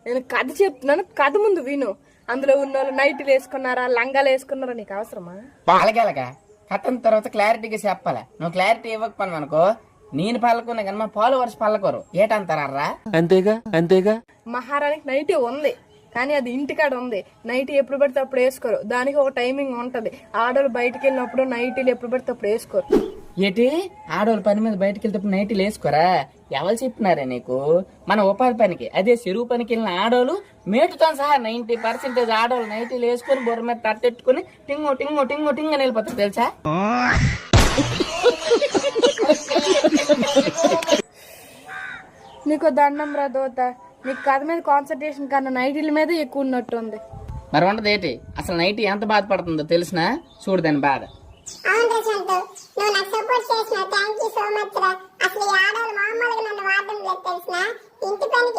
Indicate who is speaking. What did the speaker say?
Speaker 1: నేను కథ చెప్తున్నాను, కథ ముందు విను. అందులో ఉన్న వాళ్ళు నైట్లు వేసుకున్నారా, లంగాలు వేసుకున్నారా, నీకు అవసరమా?
Speaker 2: అలాగే కథన తర్వాత క్లారిటీగా చెప్పాలి. నువ్వు క్లారిటీ ఇవ్వకపోను అనుకో, నేను పల్లకున్నా కానీ మా ఫాలోవర్స్ పల్లకోరు. ఏటంటారా?
Speaker 3: అంతేగా
Speaker 1: మహారాణికి నైటీ ఉంది, కానీ అది ఇంటికాడ ఉంది. నైటీ ఎప్పుడు పడితే అప్పుడు వేసుకోరు, దానికి ఒక టైమింగ్ ఉంటది. ఆడవాళ్ళు బయటకు వెళ్ళినప్పుడు నైటీలు ఎప్పుడు పడితే అప్పుడు వేసుకోరు.
Speaker 2: ఏటి ఆడవాళ్ళు పని మీద బయటకు వెళ్తే నైటీలు వేసుకోరా? ఎవరు చెప్పినారే నీకు? మన ఉపాధి పనికి, అదే చెరువు పనికి వెళ్ళిన ఆడవాళ్ళు మేటుతో సహా 90% ఆడవాళ్ళు నైటీలు వేసుకొని బొర్ర మీద తట్టెట్టుకుని టింగు టింగు టింగు టింగు అని వెళ్ళిపోతారు తెలుసా?
Speaker 1: నీకు దండం రా దోత, నీకు కథ మీద కాన్సన్ట్రేషన్ కన్నా నైటీల మీద ఎక్కువ ఉన్నట్టుంది.
Speaker 2: మరి ఉండదు ఏంటి? అసలు నైటీ ఎంత బాధపడుతుందో తెలిసినా? చూడు దాని బాధ.
Speaker 4: అవును ప్రశాంత్, నువ్వు నాకు సపోర్ట్ చేసిన థ్యాంక్ యూ సో మచ్ రా. అసలు ఈ ఆడవాళ్ళు మామూలుగా నన్ను వాడడం లేదు తెలిసిన. ఇంటి పనికి